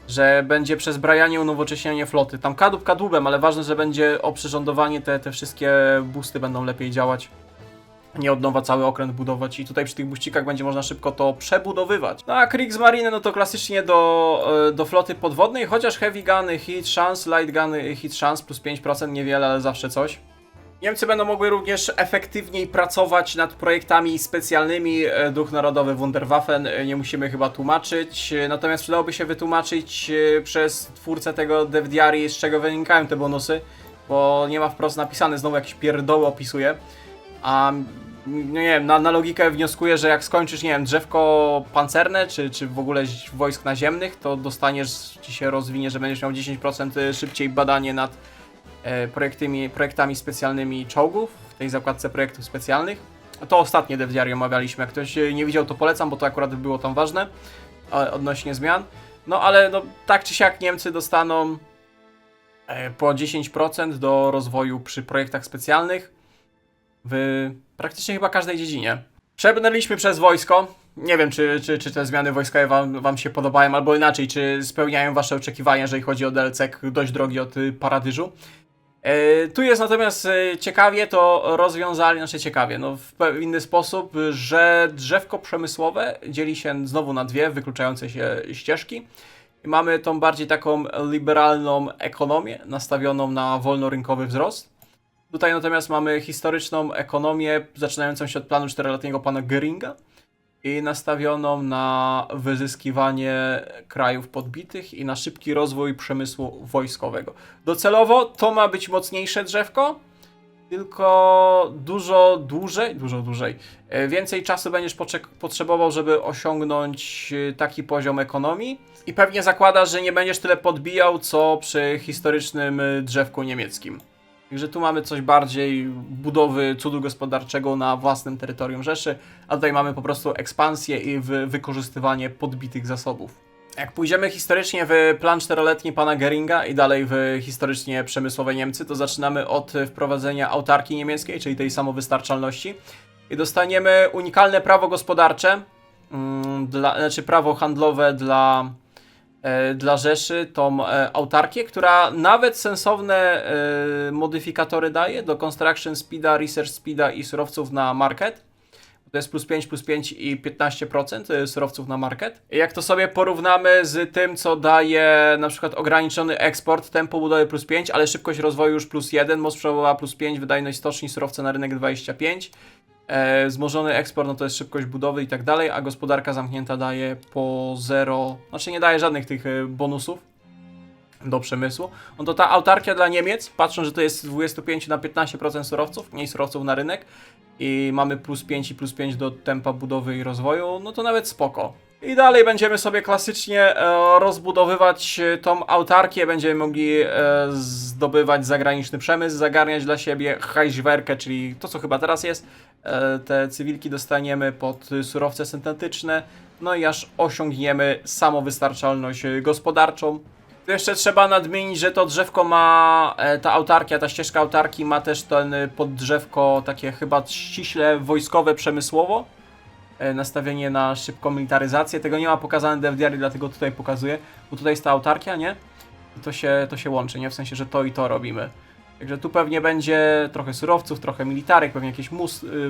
Że będzie przezbrajanie, unowocześnianie floty. Tam kadłub kadłubem, ale ważne, że będzie oprzyrządowanie, te wszystkie boosty będą lepiej działać. Nie od nowa cały okręt budować i tutaj przy tych buścikach będzie można szybko to przebudowywać. No a Kriegsmarine no to klasycznie do floty podwodnej, chociaż heavy guny, hit chance, light guny, hit chance plus 5%, niewiele, ale zawsze coś. Niemcy będą mogły również efektywniej pracować nad projektami specjalnymi. Duch Narodowy Wunderwaffen nie musimy chyba tłumaczyć, natomiast przydałoby się wytłumaczyć przez twórcę tego DevDiary, z czego wynikają te bonusy, bo nie ma wprost napisane, znowu jakieś pierdoły opisuje. A no nie wiem, na logikę wnioskuję, że jak skończysz, nie wiem, drzewko pancerne, czy w ogóle wojsk naziemnych, to dostaniesz, ci się rozwinie, że będziesz miał 10% szybciej badanie nad projektami specjalnymi czołgów w tej zakładce projektów specjalnych. To ostatnie DevDiary omawialiśmy, jak ktoś nie widział, to polecam, bo to akurat było tam ważne odnośnie zmian. No ale no, tak czy siak Niemcy dostaną po 10% do rozwoju przy projektach specjalnych w praktycznie chyba każdej dziedzinie. Przebrnęliśmy przez wojsko. Nie wiem, czy te zmiany wojskowe wam się podobają, albo inaczej, czy spełniają wasze oczekiwania, jeżeli chodzi o DLC dość drogi od Paradyżu. Tu jest natomiast ciekawie to rozwiązali, znaczy ciekawie, no w inny sposób, że drzewko przemysłowe dzieli się znowu na dwie wykluczające się ścieżki. I mamy tą bardziej taką liberalną ekonomię, nastawioną na wolnorynkowy wzrost. Tutaj natomiast mamy historyczną ekonomię, zaczynającą się od planu 4-letniego pana Göringa i nastawioną na wyzyskiwanie krajów podbitych i na szybki rozwój przemysłu wojskowego. Docelowo to ma być mocniejsze drzewko, tylko dużo dłużej. Więcej czasu będziesz potrzebował, żeby osiągnąć taki poziom ekonomii i pewnie zakłada, że nie będziesz tyle podbijał, co przy historycznym drzewku niemieckim. Także tu mamy coś bardziej budowy cudu gospodarczego na własnym terytorium Rzeszy, a tutaj mamy po prostu ekspansję i wykorzystywanie podbitych zasobów. Jak pójdziemy historycznie w plan 4-letni pana Göringa i dalej w historycznie przemysłowe Niemcy, to zaczynamy od wprowadzenia autarkii niemieckiej, czyli tej samowystarczalności. I dostaniemy unikalne prawo gospodarcze, znaczy prawo handlowe dla Rzeszy, tą autarkię, która nawet sensowne modyfikatory daje do Construction Speeda, Research Speeda i surowców na market. To jest plus 5 i 15% surowców na market. I jak to sobie porównamy z tym, co daje na przykład ograniczony eksport, tempo budowy plus 5, ale szybkość rozwoju już plus 1, moc przełomowa plus 5, wydajność stoczni, surowce na rynek 25. Wzmożony eksport, no to jest szybkość budowy i tak dalej, a gospodarka zamknięta daje po 0, znaczy nie daje żadnych tych bonusów. do przemysłu, no to ta autarkia dla Niemiec, patrząc, że to jest z 25 na 15% surowców, mniej surowców na rynek i mamy plus 5 i plus 5 do tempa budowy i rozwoju, no to nawet spoko. I dalej będziemy sobie klasycznie rozbudowywać tą autarkię, będziemy mogli zdobywać zagraniczny przemysł, zagarniać dla siebie hajźwerkę, czyli to, co chyba teraz jest. Te cywilki dostaniemy pod surowce syntetyczne, no i aż osiągniemy samowystarczalność gospodarczą. Tu jeszcze trzeba nadmienić, że to drzewko ma, ta autarkia, ta ścieżka autarki ma też ten poddrzewko takie chyba ściśle wojskowe, przemysłowo. Nastawienie na szybką militaryzację. Tego nie ma pokazane DevDiary, dlatego tutaj pokazuję, bo tutaj jest ta autarkia, nie? I to się łączy, nie? W sensie, że to i to robimy. Także tu pewnie będzie trochę surowców, trochę militarek, pewnie jakieś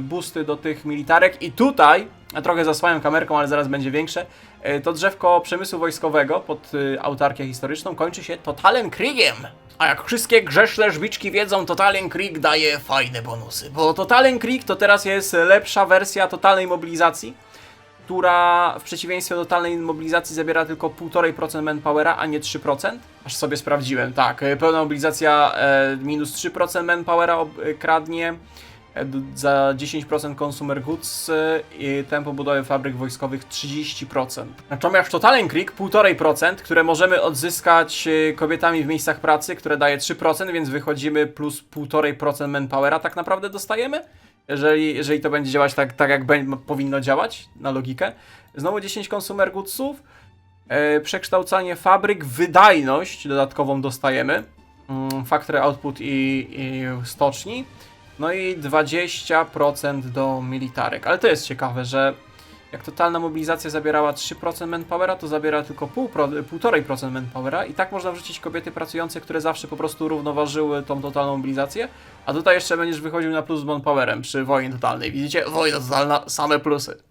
boosty do tych militarek. I tutaj, a trochę zasłaniam kamerką, ale zaraz będzie większe, to drzewko przemysłu wojskowego pod autarkię historyczną kończy się Totalem Kriegiem. A jak wszystkie grzeszne żbiczki wiedzą, Totalen Krieg daje fajne bonusy. Bo Totalen Krieg to teraz jest lepsza wersja totalnej mobilizacji, która w przeciwieństwie do totalnej mobilizacji zabiera tylko 1,5% manpowera, a nie 3%. Aż sobie sprawdziłem, tak. Pełna mobilizacja minus 3% manpowera kradnie, za 10% consumer goods i tempo budowy fabryk wojskowych 30%. Natomiast Totalen Krieg 1,5%, które możemy odzyskać kobietami w miejscach pracy, które daje 3%, więc wychodzimy plus 1,5% manpowera tak naprawdę dostajemy. Jeżeli to będzie działać tak jak powinno działać, na logikę. Znowu 10 consumer goodsów, przekształcanie fabryk, wydajność dodatkową dostajemy, factory output i stoczni, no i 20% do militarek. Ale to jest ciekawe, że jak totalna mobilizacja zabierała 3% manpowera, to zabiera tylko 1,5% manpowera i tak można wrzucić kobiety pracujące, które zawsze po prostu równoważyły tą totalną mobilizację, a tutaj jeszcze będziesz wychodził na plus z manpowerem przy wojnie totalnej. Widzicie? Wojna totalna, same plusy.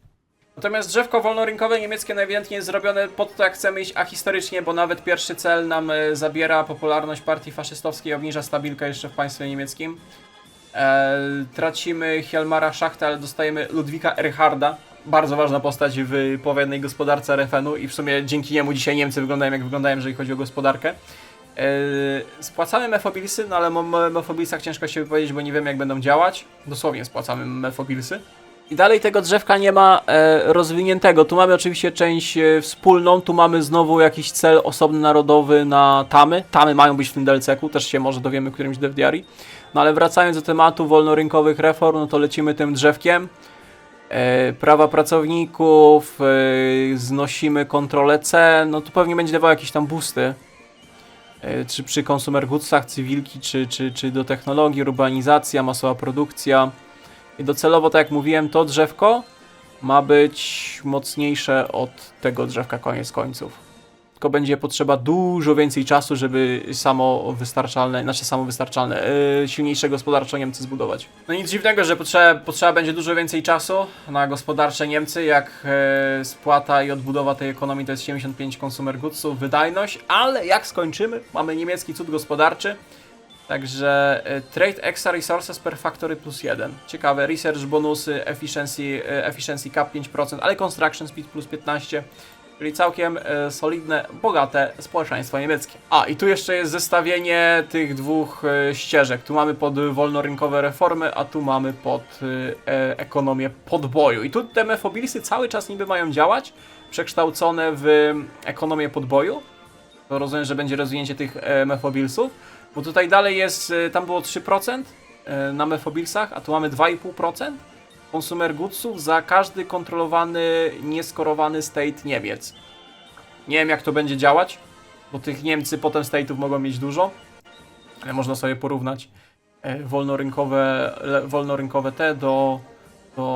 Natomiast drzewko wolnorynkowe niemieckie najewidentniej jest zrobione pod to, jak chcemy iść ahistorycznie, bo nawet pierwszy cel nam zabiera popularność partii faszystowskiej, obniża stabilkę jeszcze w państwie niemieckim. Tracimy Hjalmara Schachtę, ale dostajemy Ludwika Erharda. Bardzo ważna postać w powojennej gospodarce RFN-u i w sumie dzięki niemu dzisiaj Niemcy wyglądają jak wyglądają, jeżeli chodzi o gospodarkę. Spłacamy mefobilsy, no ale o mefobilsach ciężko się wypowiedzieć, bo nie wiemy jak będą działać. Dosłownie spłacamy mefobilsy. I dalej tego drzewka nie ma rozwiniętego. Tu mamy oczywiście część wspólną, tu mamy znowu jakiś cel osobny narodowy na Tamy. Tamy mają być w tym DLC-ku, też się może dowiemy którymś DevDiary. No ale wracając do tematu wolnorynkowych reform, no to lecimy tym drzewkiem. Prawa pracowników, znosimy kontrolę cen, no tu pewnie będzie dawał jakieś tam boosty. Czy przy consumer goodsach, cywilki, czy do technologii, urbanizacja, masowa produkcja. I docelowo, tak jak mówiłem, to drzewko ma być mocniejsze od tego drzewka koniec końców. Tylko będzie potrzeba dużo więcej czasu, żeby silniejsze gospodarczo Niemcy zbudować. No nic dziwnego, że potrzeba będzie dużo więcej czasu na gospodarcze Niemcy, jak spłata i odbudowa tej ekonomii to jest 75 consumer goodsów, wydajność, ale jak skończymy, mamy niemiecki cud gospodarczy. Także Trade Extra Resources per Factory plus 1. Ciekawe, Research bonusy, Efficiency Cap 5%, ale Construction Speed plus 15%. Czyli całkiem solidne, bogate społeczeństwo niemieckie. A, i tu jeszcze jest zestawienie tych dwóch ścieżek. Tu mamy pod wolnorynkowe reformy, a tu mamy pod ekonomię podboju. I tu te mefobilsy cały czas niby mają działać, przekształcone w ekonomię podboju. To rozumiem, że będzie rozwinięcie tych mefobilsów. Bo tutaj dalej jest, tam było 3% na mefobilsach, a tu mamy 2,5% consumer goodsów za każdy kontrolowany, nieskorowany state Niemiec. Nie wiem jak to będzie działać, bo tych Niemcy potem state'ów mogą mieć dużo, ale można sobie porównać wolnorynkowe te do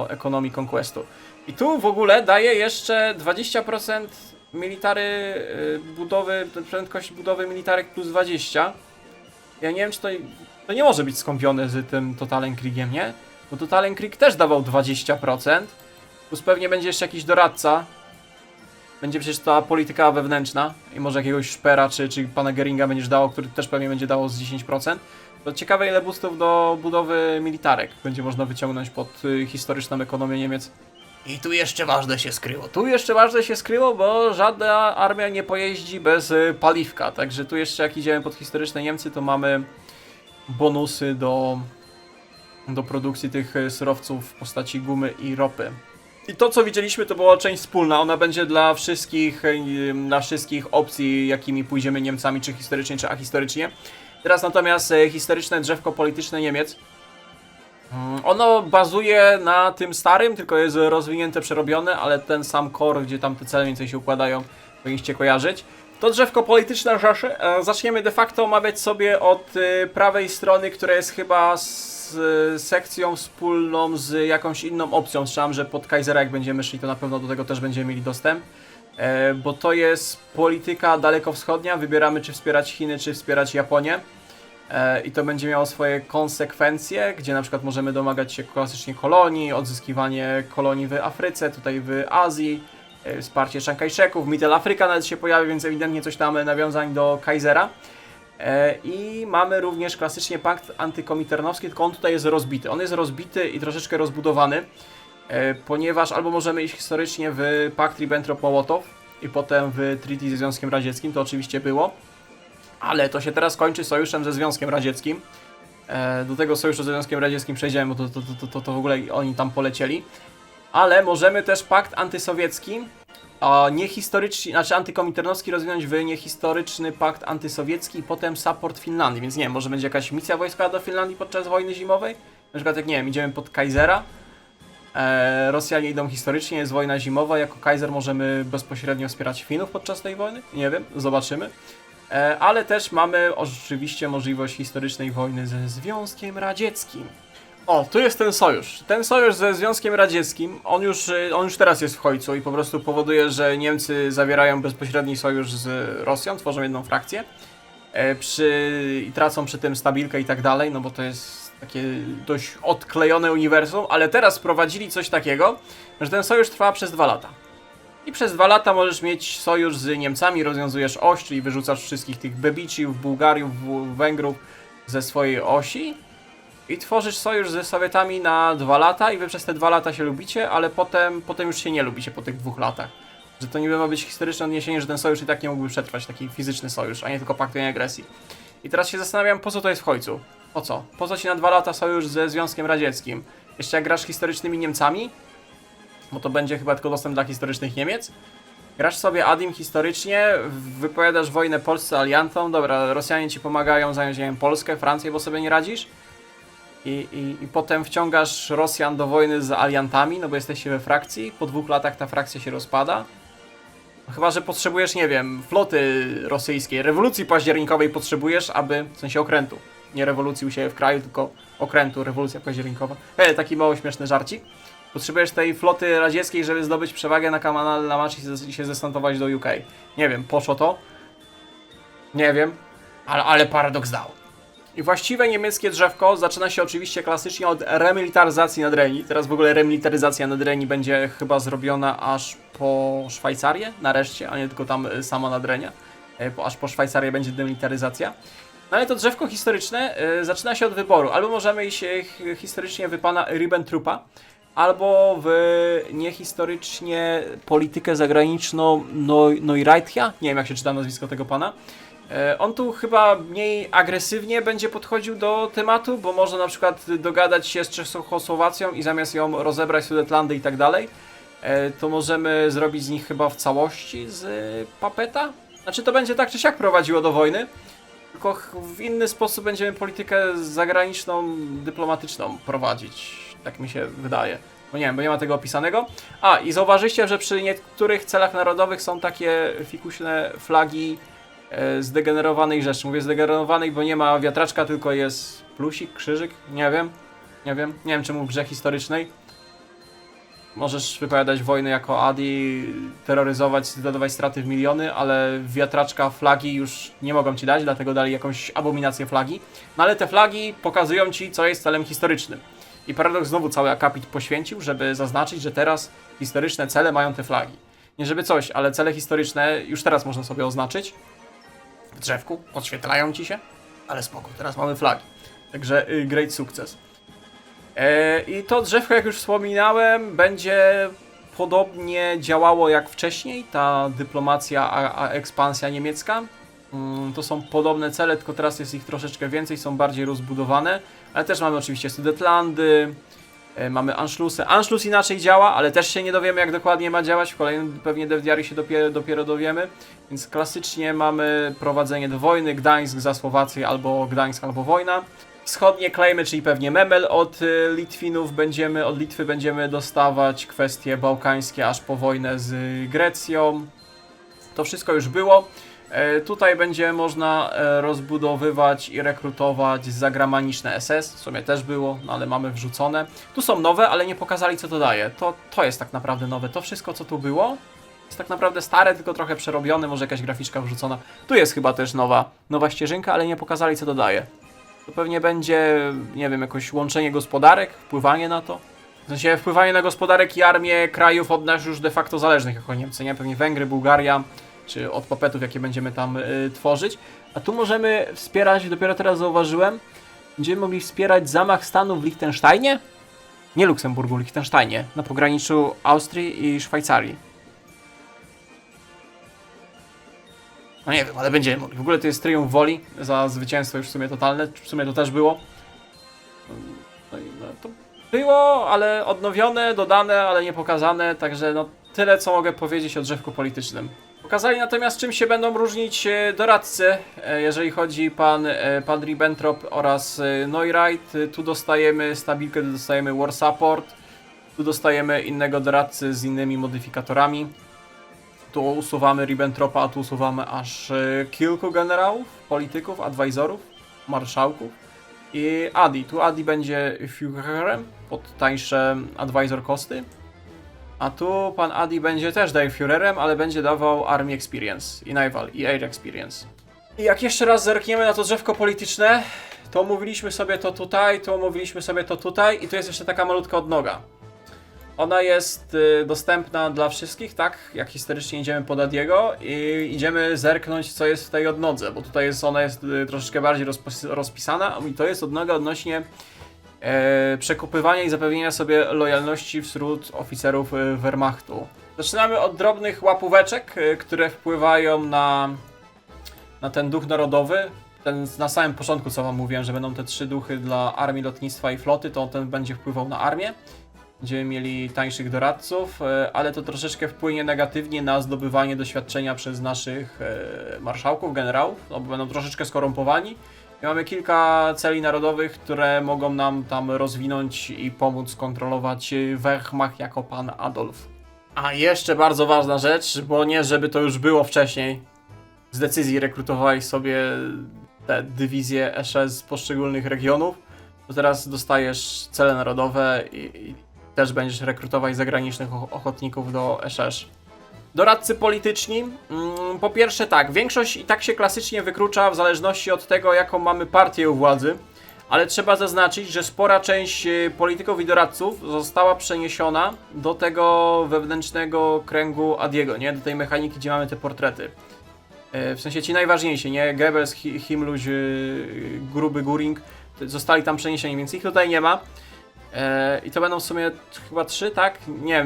ekonomii conquestu. I tu w ogóle daje jeszcze 20% military budowy, prędkość budowy militarek plus 20. Ja nie wiem, czy to nie może być skąpione z tym Totalen Kriegiem, nie? Bo Totalen Krieg też dawał 20%. Plus pewnie będzie jeszcze jakiś doradca. Będzie przecież ta polityka wewnętrzna. I może jakiegoś Szpera czy pana Geringa będziesz dało, który też pewnie będzie dało z 10%. To ciekawe ile boostów do budowy militarek będzie można wyciągnąć pod historyczną ekonomię Niemiec. I tu jeszcze ważne się skryło. Tu jeszcze ważne się skryło, bo żadna armia nie pojeździ bez paliwka. Także tu jeszcze jak idziemy pod historyczne Niemcy, to mamy bonusy do produkcji tych surowców w postaci gumy i ropy. I to, co widzieliśmy, to była część wspólna. Ona będzie dla wszystkich opcji, jakimi pójdziemy Niemcami, czy historycznie, czy ahistorycznie. Teraz natomiast historyczne drzewko polityczne Niemiec. Ono bazuje na tym starym, tylko jest rozwinięte, przerobione, ale ten sam core, gdzie tam te cele więcej się układają, powinniście kojarzyć. To drzewko polityczne Rzeszy zaczniemy de facto omawiać sobie od prawej strony, która jest chyba z sekcją wspólną z jakąś inną opcją. Strzelam, że pod Kaisera jak będziemy szli, to na pewno do tego też będziemy mieli dostęp. Bo to jest polityka dalekowschodnia, wybieramy czy wspierać Chiny, czy wspierać Japonię. I to będzie miało swoje konsekwencje, gdzie na przykład możemy domagać się klasycznie kolonii, odzyskiwanie kolonii w Afryce, tutaj w Azji, wsparcie Chiang Kai-sheków, Middle Africa nawet się pojawi, więc ewidentnie coś tam nawiązań do Kaisera. I mamy również klasycznie pakt antykominternowski, tylko on tutaj jest rozbity. On jest rozbity i troszeczkę rozbudowany, ponieważ albo możemy iść historycznie w pakt Ribbentrop-Mołotow i potem w Treaty ze Związkiem Radzieckim, to oczywiście było. Ale to się teraz kończy sojuszem ze Związkiem Radzieckim. Do tego sojuszu ze Związkiem Radzieckim przejdziemy, bo to w ogóle oni tam polecieli. Ale możemy też pakt antysowiecki, niehistorycznie, znaczy antykominternowski rozwinąć w niehistoryczny pakt antysowiecki i potem support Finlandii. Więc nie wiem, może będzie jakaś misja wojskowa do Finlandii podczas wojny zimowej? Na przykład jak nie wiem, idziemy pod Kaisera. Rosjanie idą historycznie, jest wojna zimowa, jako Kaiser możemy bezpośrednio wspierać Finów podczas tej wojny? Nie wiem, zobaczymy. Ale też mamy oczywiście możliwość historycznej wojny ze Związkiem Radzieckim. O, tu jest ten sojusz. Ten sojusz ze Związkiem Radzieckim, on już teraz jest w Chojcu i po prostu powoduje, że Niemcy zawierają bezpośredni sojusz z Rosją, tworzą jedną frakcję i tracą przy tym stabilkę i tak dalej, no bo to jest takie dość odklejone uniwersum, ale teraz wprowadzili coś takiego, że ten sojusz trwa przez 2 lata. I przez 2 lata możesz mieć sojusz z Niemcami, rozwiązujesz oś, czyli wyrzucasz wszystkich tych Bebiciów, Bułgariów, Węgrów ze swojej osi i tworzysz sojusz ze Sowietami na 2 lata i wy przez te 2 lata się lubicie, ale potem już się nie lubicie po tych 2 latach. Że to niby ma być historyczne odniesienie, że ten sojusz i tak nie mógłby przetrwać, taki fizyczny sojusz, a nie tylko pakt agresji. I teraz się zastanawiam, po co to jest w Chojcu? Po co? Po co ci na 2 lata sojusz ze Związkiem Radzieckim? Jeszcze jak grasz historycznymi Niemcami? Bo to będzie chyba tylko dostęp dla historycznych Niemiec. Grasz sobie Adim historycznie, wypowiadasz wojnę Polsce aliantom, dobra, Rosjanie ci pomagają zająć, nie wiem, Polskę, Francję, bo sobie nie radzisz. I potem wciągasz Rosjan do wojny z aliantami, no bo jesteście we frakcji, po 2 latach ta frakcja się rozpada. No chyba, że potrzebujesz, nie wiem, floty rosyjskiej, rewolucji październikowej potrzebujesz, w sensie okrętu. Nie rewolucji u siebie w kraju, tylko okrętu, rewolucja październikowa. Taki mało śmieszny żarcik. Potrzebujesz tej floty radzieckiej, żeby zdobyć przewagę na kanale La Manche i się zestantować do UK. Nie wiem, poszło to? Nie wiem, ale paradoks dał. I właściwe niemieckie drzewko zaczyna się oczywiście klasycznie od remilitaryzacji Nadrenii. Teraz w ogóle remilitaryzacja Nadrenii będzie chyba zrobiona aż po Szwajcarię, nareszcie, a nie tylko tam sama Nadrenia. Aż po Szwajcarię będzie demilitaryzacja. No ale to drzewko historyczne zaczyna się od wyboru. Albo możemy iść historycznie w pana Ribbentropa, albo w niehistorycznie politykę zagraniczną Neuraitia. Nie wiem, jak się czyta nazwisko tego pana. On tu chyba mniej agresywnie będzie podchodził do tematu, bo może na przykład dogadać się z Czechosłowacją i zamiast ją rozebrać Sudetlandy i tak dalej, to możemy zrobić z nich chyba w całości z Papeta. Znaczy to będzie tak czy siak prowadziło do wojny, tylko w inny sposób będziemy politykę zagraniczną, dyplomatyczną prowadzić. Tak mi się wydaje. Bo nie wiem, bo nie ma tego opisanego. I zauważycie, że przy niektórych celach narodowych są takie fikuśne flagi zdegenerowanej rzeczy. Mówię zdegenerowanej, bo nie ma wiatraczka, tylko jest plusik, krzyżyk. Nie wiem czemu w grze historycznej. Możesz wypowiadać wojny jako Adi, terroryzować, zadawać straty w miliony, ale wiatraczka, flagi już nie mogą ci dać, dlatego dali jakąś abominację flagi. No ale te flagi pokazują ci, co jest celem historycznym. I Paradox znowu cały akapit poświęcił, żeby zaznaczyć, że teraz historyczne cele mają te flagi. Nie żeby coś, ale cele historyczne już teraz można sobie oznaczyć. W drzewku, podświetlają ci się, ale spoko, teraz mamy flagi. Także great sukces. I to drzewko, jak już wspominałem, będzie podobnie działało jak wcześniej, ta dyplomacja, a ekspansja niemiecka. To są podobne cele, tylko teraz jest ich troszeczkę więcej, są bardziej rozbudowane, ale też mamy oczywiście Sudetlandy, mamy Anschlussy. Anschluss inaczej działa, ale też się nie dowiemy, jak dokładnie ma działać. W kolejnym pewnie Dev Diary się dopiero dowiemy. Więc klasycznie mamy prowadzenie do wojny, Gdańsk za Słowację, albo Gdańsk, albo wojna. Wschodnie claimy, czyli pewnie Memel od Litwinów od Litwy będziemy dostawać, kwestie bałkańskie aż po wojnę z Grecją. To wszystko już było. Tutaj będzie można rozbudowywać i rekrutować zagraniczne SS, w sumie też było, no ale mamy wrzucone. Tu są nowe, ale nie pokazali, co to daje. To jest tak naprawdę nowe. To wszystko, co tu było, jest tak naprawdę stare, tylko trochę przerobione, może jakaś graficzka wrzucona. Tu jest chyba też nowa ścieżynka, ale nie pokazali, co to daje. To pewnie będzie, nie wiem, jakoś łączenie gospodarek, wpływanie na to. W sensie wpływanie na gospodarek i armię krajów od nas już de facto zależnych jako Niemcy, nie? Pewnie Węgry, Bułgaria, czy od popetów, jakie będziemy tam tworzyć. A tu możemy wspierać, dopiero teraz zauważyłem, będziemy mogli wspierać zamach stanu w Liechtensteinie? Nie Luksemburgu, Liechtensteinie, na pograniczu Austrii i Szwajcarii. No nie wiem, ale będziemy mogli. W ogóle to jest triumf woli za zwycięstwo już w sumie totalne. W sumie to też było. No i no, to było, ale odnowione, dodane, ale nie pokazane. Także no tyle, co mogę powiedzieć o drzewku politycznym. Pokazali natomiast, czym się będą różnić doradcy, jeżeli chodzi pan Ribbentrop oraz Neureit. Tu dostajemy stabilkę, tu dostajemy War Support, tu dostajemy innego doradcy z innymi modyfikatorami. Tu usuwamy Ribbentropa, a tu usuwamy aż kilku generałów, polityków, advisorów, marszałków. I Adi. Tu Adi będzie Führerem pod tańsze advisor kosty. A tu pan Adi będzie też daje Führerem, ale będzie dawał Army Experience i Naval i Air Experience. I jak jeszcze raz zerkniemy na to drzewko polityczne, to omówiliśmy sobie to tutaj, tu omówiliśmy sobie to tutaj i tu jest jeszcze taka malutka odnoga. Ona jest dostępna dla wszystkich, tak? Jak historycznie idziemy pod Adiego i idziemy zerknąć, co jest w tej odnodze, bo tutaj ona jest troszeczkę bardziej rozpisana i to jest odnoga odnośnie przekupywania i zapewnienia sobie lojalności wśród oficerów Wehrmachtu. Zaczynamy od drobnych łapóweczek, które wpływają na ten duch narodowy. Na samym początku, co wam mówiłem, że będą te 3 duchy dla armii, lotnictwa i floty, to ten będzie wpływał na armię. Będziemy mieli tańszych doradców, ale to troszeczkę wpłynie negatywnie na zdobywanie doświadczenia przez naszych marszałków, generałów, no bo będą troszeczkę skorumpowani. I mamy kilka celi narodowych, które mogą nam tam rozwinąć i pomóc kontrolować Wehrmacht jako pan Adolf. A jeszcze bardzo ważna rzecz, bo nie żeby to już było wcześniej, z decyzji rekrutowali sobie te dywizje SS z poszczególnych regionów, to teraz dostajesz cele narodowe i też będziesz rekrutować zagranicznych ochotników do SS. Doradcy polityczni. Po pierwsze tak, większość i tak się klasycznie wyklucza w zależności od tego, jaką mamy partię u władzy, ale trzeba zaznaczyć, że spora część polityków i doradców została przeniesiona do tego wewnętrznego kręgu Adiego, nie? Do tej mechaniki, gdzie mamy te portrety. W sensie ci najważniejsi, nie? Goebbels, Himmluch, Gruby, Göring, zostali tam przeniesieni, więc ich tutaj nie ma. I to będą w sumie chyba 3, tak?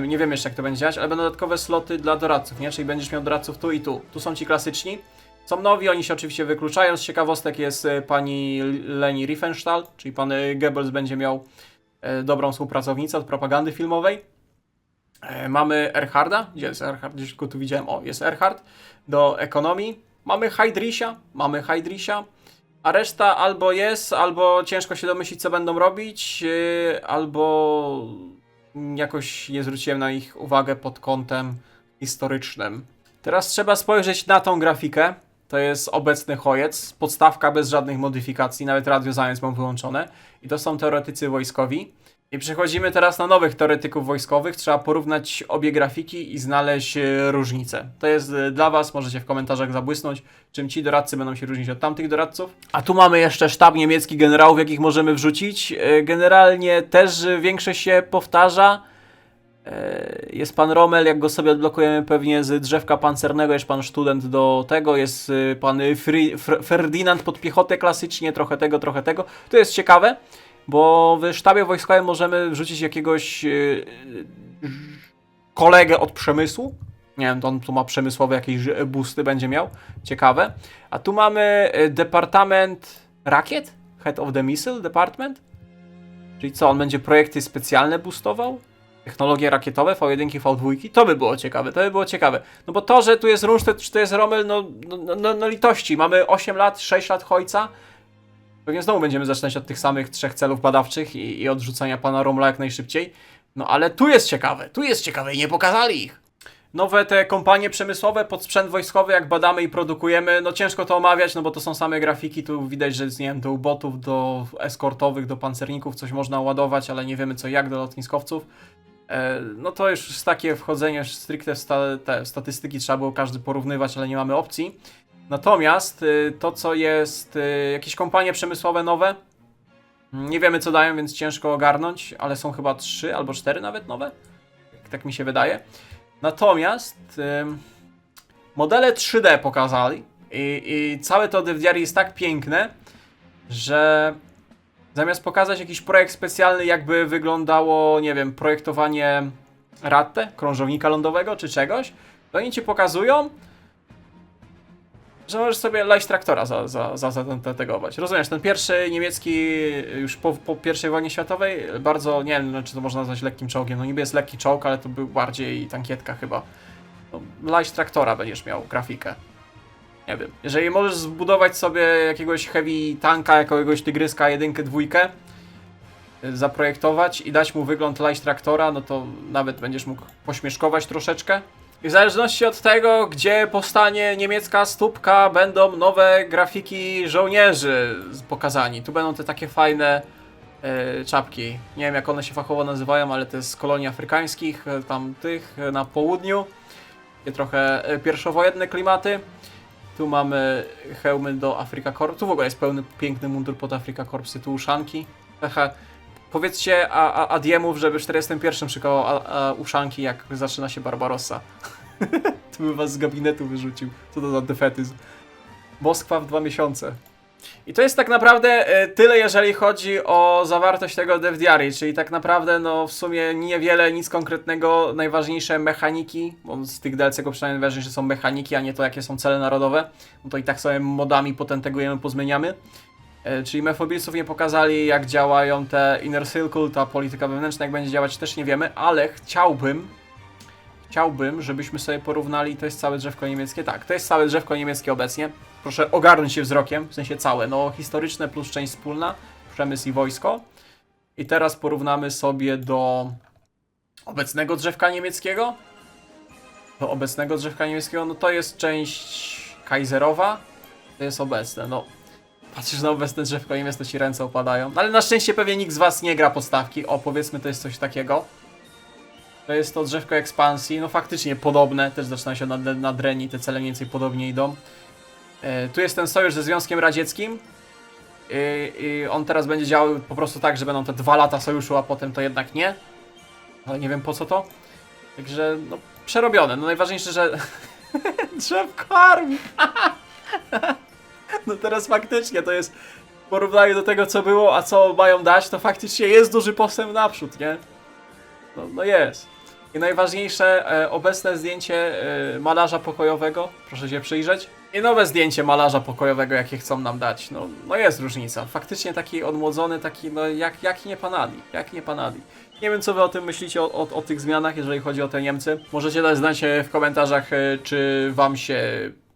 Nie wiem jeszcze, jak to będzie działać, ale będą dodatkowe sloty dla doradców, nie? Czyli będziesz miał doradców tu i tu. Tu są ci klasyczni. Są nowi, oni się oczywiście wykluczają. Z ciekawostek jest pani Leni Riefenstahl, czyli pan Goebbels będzie miał dobrą współpracownicę od propagandy filmowej. Mamy Erharda. Gdzie jest Erhard? Gdzieś go tu widziałem. O, jest Erhard. Do ekonomii. Mamy Heydricha. A reszta albo jest, albo ciężko się domyślić, co będą robić, albo jakoś nie zwróciłem na ich uwagę pod kątem historycznym. Teraz trzeba spojrzeć na tą grafikę. To jest obecny Hojec, podstawka bez żadnych modyfikacji, nawet Radio Zając mam wyłączone. I to są teoretycy wojskowi. I przechodzimy teraz na nowych teoretyków wojskowych. Trzeba porównać obie grafiki i znaleźć różnice. To jest dla was, możecie w komentarzach zabłysnąć, czym ci doradcy będą się różnić od tamtych doradców. A tu mamy jeszcze sztab niemiecki generałów, jakich możemy wrzucić. Generalnie też większość się powtarza. Jest pan Rommel, jak go sobie odblokujemy pewnie z drzewka pancernego, jest pan Student do tego, jest pan Ferdynand pod piechotę klasycznie, trochę tego. To jest ciekawe. Bo w sztabie wojskowym możemy wrzucić jakiegoś kolegę od przemysłu. Nie wiem, to on tu ma przemysłowe jakieś boosty, będzie miał. Ciekawe. A tu mamy Departament Rakiet? Head of the Missile Department? Czyli co, on będzie projekty specjalne boostował? Technologie rakietowe, V1, V2? To by było ciekawe, to by było ciekawe. No bo to, że tu jest Rundstedt, czy to jest Rommel, no litości. Mamy 8 lat, 6 lat Hojca. Pewnie znowu będziemy zaczynać od tych samych 3 celów badawczych i odrzucania pana Rommela jak najszybciej. No ale tu jest ciekawe i nie pokazali ich. Nowe te kompanie przemysłowe pod sprzęt wojskowy, jak badamy i produkujemy, no ciężko to omawiać, no bo to są same grafiki, tu widać, że z, nie wiem, do ubotów, do eskortowych, do pancerników coś można ładować, ale nie wiemy co jak do lotniskowców. No to już jest takie wchodzenie stricte w te statystyki, trzeba było każdy porównywać, ale nie mamy opcji. Natomiast to co jest, jakieś kompanie przemysłowe nowe, nie wiemy co dają, więc ciężko ogarnąć, ale są chyba 3 albo 4 nawet nowe, tak mi się wydaje. Natomiast modele 3D pokazali i całe to DevDiary jest tak piękne, że zamiast pokazać jakiś projekt specjalny, jakby wyglądało, nie wiem, projektowanie Ratte, krążownika lądowego czy czegoś, to oni ci pokazują, że możesz sobie light traktora zategować. Rozumiesz, ten pierwszy niemiecki już po I wojnie światowej, bardzo, nie wiem, czy to można nazwać lekkim czołgiem, no niby jest lekki czołg, ale to był bardziej tankietka chyba. No, light traktora będziesz miał grafikę. Nie wiem, jeżeli możesz zbudować sobie jakiegoś heavy tanka, jakiegoś tygryska 1, 2, zaprojektować i dać mu wygląd light traktora, no to nawet będziesz mógł pośmieszkować troszeczkę. I w zależności od tego, gdzie powstanie niemiecka stópka, będą nowe grafiki żołnierzy pokazani. Tu będą te takie fajne czapki. Nie wiem jak one się fachowo nazywają, ale to jest z kolonii afrykańskich, tam tych na południu. Takie trochę pierwszowojenne klimaty. Tu mamy hełmy do Afrika Korps. Tu w ogóle jest pełny, piękny mundur pod Afrika Korpsy. Tu uszanki. Powiedzcie Adiemów, żeby w 41 szykował uszanki, jak zaczyna się Barbarossa. To by was z gabinetu wyrzucił. Co to za defetyzm. Moskwa w 2 miesiące. I to jest tak naprawdę tyle, jeżeli chodzi o zawartość tego DevDiary, czyli tak naprawdę no w sumie niewiele, nic konkretnego, najważniejsze mechaniki, bo z tych DLC-ego przynajmniej najważniejsze są mechaniki, a nie to jakie są cele narodowe, no to i tak sobie modami potem pozmieniamy. Czyli Mefobilsów nie pokazali, jak działają te Inner Circle, ta polityka wewnętrzna, jak będzie działać też nie wiemy, ale chciałbym, żebyśmy sobie porównali, to jest całe drzewko niemieckie, tak, to jest całe drzewko niemieckie obecnie, proszę ogarnąć się wzrokiem, w sensie całe, no historyczne plus część wspólna, przemysł i wojsko. I teraz porównamy sobie do obecnego drzewka niemieckiego. No to jest część kaiserowa, to jest obecne, no. Patrzysz na obecne drzewko niemieckie, to ci ręce opadają. No, ale na szczęście pewnie nikt z was nie gra podstawki. O, powiedzmy, to jest coś takiego. To jest to drzewko ekspansji. No faktycznie podobne. Też zaczyna się na Dreni. Te cele mniej więcej podobnie idą. Tu jest ten sojusz ze Związkiem Radzieckim. I on teraz będzie działał po prostu tak, że będą te 2 lata sojuszu, a potem to jednak nie. Ale nie wiem po co to. Także, no, przerobione. No najważniejsze, że... drzewko armii! No teraz faktycznie to jest, w porównaniu do tego co było, a co mają dać, to faktycznie jest duży postęp naprzód, nie? No jest. I najważniejsze, obecne zdjęcie malarza pokojowego, proszę się przyjrzeć. I nowe zdjęcie malarza pokojowego, jakie chcą nam dać. No jest różnica. Faktycznie taki odmłodzony, taki no jak nie panali. Nie wiem co wy o tym myślicie, o tych zmianach, jeżeli chodzi o te Niemcy. Możecie dać znać w komentarzach, czy wam się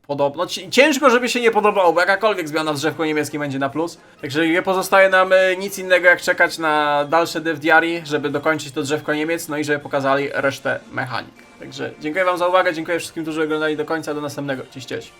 podoba. No ciężko, żeby się nie podobało, bo jakakolwiek zmiana w drzewku niemieckim będzie na plus. Także nie pozostaje nam nic innego jak czekać na dalsze DevDiary, żeby dokończyć to drzewko Niemiec, no i żeby pokazali resztę mechanik. Także dziękuję wam za uwagę, dziękuję wszystkim, którzy oglądali do końca, do następnego. Cześć.